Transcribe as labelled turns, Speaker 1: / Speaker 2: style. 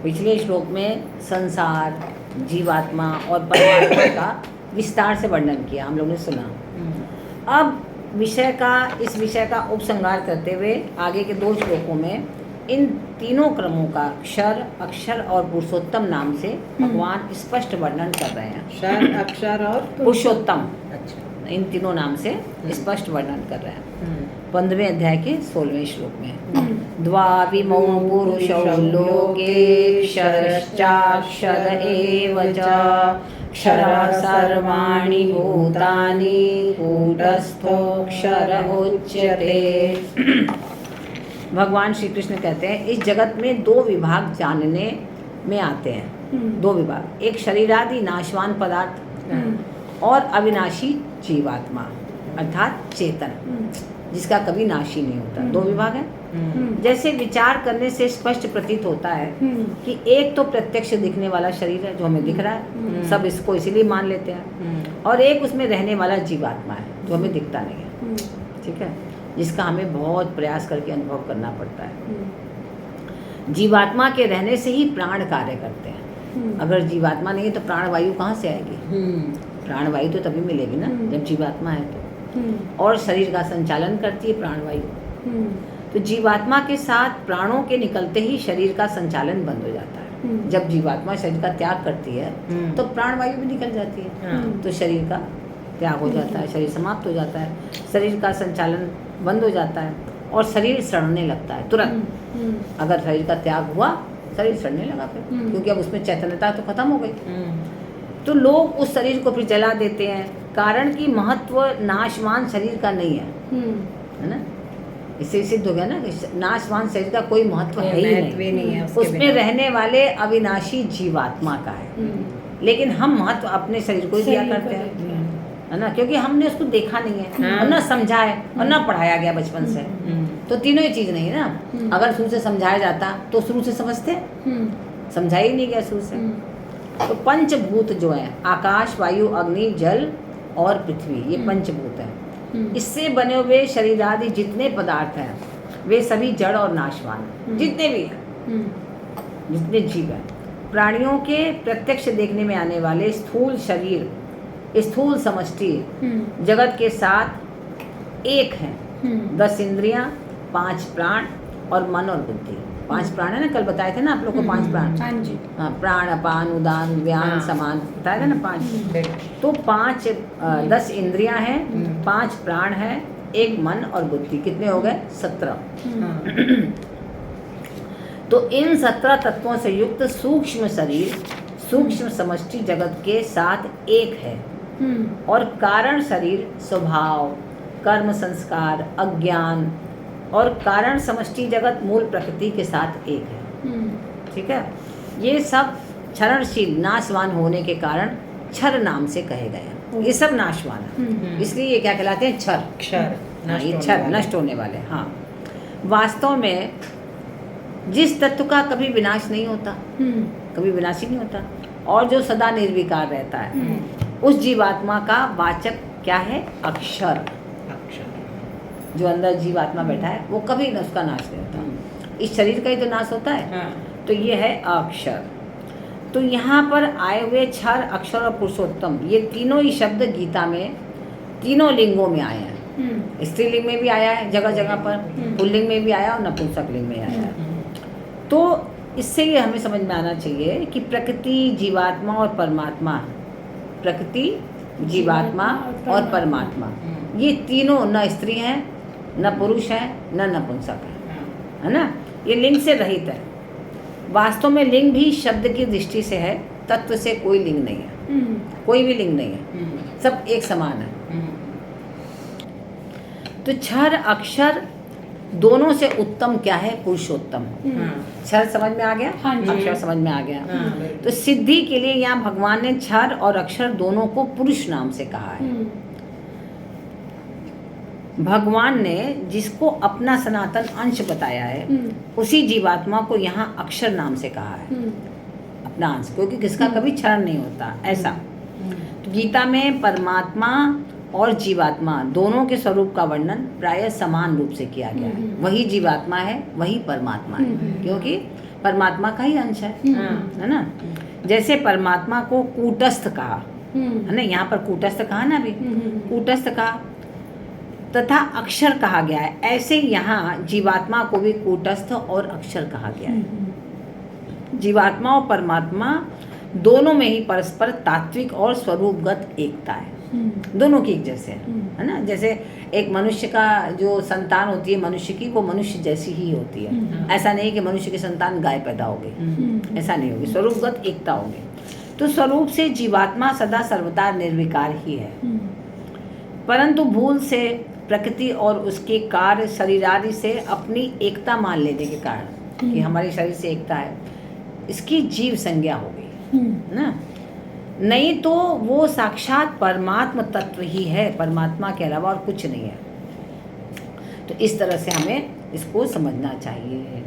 Speaker 1: पिछले श्लोक में संसार, जीवात्मा और परमात्मा का विस्तार से वर्णन किया, हम लोगों ने सुना। अब इस विषय का उपसंहार करते हुए आगे के 2 श्लोकों में इन तीनों क्रमों का क्षर, अक्षर और पुरुषोत्तम नाम से भगवान स्पष्ट वर्णन कर रहे हैं।
Speaker 2: क्षर, अक्षर और
Speaker 1: पुरुषोत्तम,
Speaker 2: अच्छा,
Speaker 1: इन तीनों नाम से स्पष्ट वर्णन कर रहे हैं 15वें अध्याय के 16वें श्लोक में। द्वाविमौ पुरुषौ लोके क्षरश्चाक्षर एव च क्षरः सर्वाणि भूतानि कूटस्थोऽक्षर उच्यते। भगवान श्री कृष्ण कहते हैं इस जगत में 2 विभाग जानने में आते हैं। 2 विभाग, एक शरीरादि नाशवान पदार्थ और अविनाशी जीवात्मा अर्थात चेतन, जिसका कभी नाश ही नहीं होता। 2 विभाग हैं। जैसे विचार करने से स्पष्ट प्रतीत होता है कि एक तो प्रत्यक्ष दिखने वाला शरीर है जो हमें दिख रहा है, सब इसको इसीलिए मान लेते हैं, और एक उसमें रहने वाला जीवात्मा है जो हमें दिखता नहीं है, ठीक है, जिसका हमें बहुत प्रयास करके अनुभव करना पड़ता है। जीवात्मा के रहने से ही प्राण कार्य करते हैं। अगर जीवात्मा नहीं है तो प्राणवायु कहाँ से आएगी? प्राणवायु तो तभी मिलेगी ना जब जीवात्मा है तो। और शरीर का संचालन करती है प्राणवायु। तो जीवात्मा के साथ प्राणों के निकलते ही शरीर का संचालन बंद हो जाता है। जब जीवात्मा शरीर का त्याग करती है तो प्राणवायु भी निकल जाती है, तो शरीर का त्याग हो जाता है, शरीर समाप्त हो जाता है, शरीर का संचालन बंद हो जाता है और शरीर सड़ने लगता है तुरंत। अगर शरीर का त्याग हुआ, शरीर सड़ने लगा फिर, क्योंकि अब उसमें चैतन्यता तो खत्म हो गई। तो लोग उस शरीर को फिर जला देते हैं, कारण कि महत्व नाशवान शरीर का नहीं है ना। इससे सिद्ध हो गया ना कि नाशवान शरीर का कोई महत्व है ही नहीं, उसमें रहने वाले अविनाशी जीवात्मा का है। लेकिन हम महत्व अपने शरीर को ही दिया करते हैं, है ना, क्योंकि हमने उसको देखा नहीं है और ना समझा है और ना पढ़ाया गया बचपन से। तो तीनों ही चीज नहीं है ना। अगर शुरू से समझाया जाता तो शुरू से समझते, समझाया ही नहीं गया शुरू से। तो पंचभूत जो है आकाश, वायु, अग्नि, जल और पृथ्वी, ये पंचभूत है। इससे बने हुए शरीर आदि जितने पदार्थ हैं वे सभी जड़ और नाशवान हैं, जितने भी हैं, जितने जीव हैं। प्राणियों के प्रत्यक्ष देखने में आने वाले स्थूल शरीर, स्थूल समष्टि जगत के साथ एक हैं। 10 इंद्रियां, 5 प्राण और मन और बुद्धि। 5 प्राण है ना, कल बताए थे ना आप लोग को 5 प्राण। हाँ, प्राण, अपान, उदान, व्यान, समान बताया था ना 5। तो 10 इंद्रियां हैं, 5 प्राण है, 1 मन और बुद्धि, कितने हो गए? 17। तो इन 17 तत्वों से युक्त सूक्ष्म शरीर सूक्ष्म समष्टि जगत के साथ एक है, और कारण शरीर स्वभाव, कर्म, संस्कार, अज्ञान और कारण समष्टि जगत मूल प्रकृति के साथ एक है। ठीक है, ये सब क्षरणशील नाशवान होने के कारण क्षर नाम से कहे गए। ये सब नाशवान है, इसलिए ये क्या कहलाते हैं? क्षर। क्षर, ये क्षर नष्ट होने वाले। हाँ, वास्तव में जिस तत्व का कभी विनाश नहीं होता, कभी विनाशी नहीं होता, और जो सदा निर्विकार रहता है, उस जीवात्मा का वाचक क्या है? अक्षर। जो अंदर जीवात्मा बैठा है वो कभी न उसका नाश नहीं होता। इस शरीर का ही तो नाश होता है। तो ये है अक्षर। तो यहाँ पर आए हुए क्षर, अक्षर और पुरुषोत्तम, ये तीनों ही शब्द गीता में तीनों लिंगों में आए हैं। स्त्रीलिंग में भी आया है जगह जगह पर, पुल्लिंग में भी आया और नपुंसक लिंग में आया है। तो इससे ये हमें समझ में आना चाहिए कि प्रकृति, जीवात्मा और परमात्मा, प्रकृति, जीवात्मा और परमात्मा, ये तीनों न स्त्री हैं, न पुरुष है, न नपुंसक है ना। ये लिंग से रहित है। वास्तव में लिंग भी शब्द की दृष्टि से है, तत्व से कोई लिंग नहीं है, कोई भी लिंग नहीं है, सब एक समान है। तो क्षर अक्षर दोनों से उत्तम क्या है? पुरुषोत्तम। क्षर समझ में आ गया? अक्षर समझ में आ गया। तो सिद्धि के लिए यहाँ भगवान ने क्षर और अक्षर दोनों को पुरुष नाम से कहा है। भगवान ने जिसको अपना सनातन अंश बताया है, उसी जीवात्मा को यहाँ अक्षर नाम से कहा है, अपना अंश, क्योंकि किसका कभी क्षरण नहीं होता ऐसा। तो गीता में परमात्मा और जीवात्मा दोनों के स्वरूप का वर्णन प्रायः समान रूप से किया गया है। वही जीवात्मा है, वही परमात्मा है, क्योंकि परमात्मा का ही अंश है ना। जैसे परमात्मा को कूटस्थ कहा है ना, यहाँ पर कूटस्थ कहा ना, अभी कूटस्थ कहा तथा अक्षर कहा गया है, ऐसे यहाँ जीवात्मा को भी कूटस्थ और अक्षर कहा गया है। जीवात्मा और परमात्मा दोनों में ही परस्पर तात्विक और स्वरूपगत एकता है, दोनों की एक जैसे है ना। जैसे एक मनुष्य का जो संतान होती है मनुष्य की, वो मनुष्य जैसी ही होती है। ऐसा नहीं कि मनुष्य की संतान गाय पैदा हो गई, ऐसा नहीं होगी, स्वरूपगत एकता होगी। तो स्वरूप से जीवात्मा सदा सर्वदा निर्विकार ही है, परंतु भूल से प्रकृति और उसके कार्य शरीरादि से अपनी एकता मान लेने के कारण कि हमारे शरीर से एकता है, इसकी जीव संज्ञा हो गई ना। नहीं तो वो साक्षात परमात्म तत्व ही है, परमात्मा के अलावा और कुछ नहीं है। तो इस तरह से हमें इसको समझना चाहिए।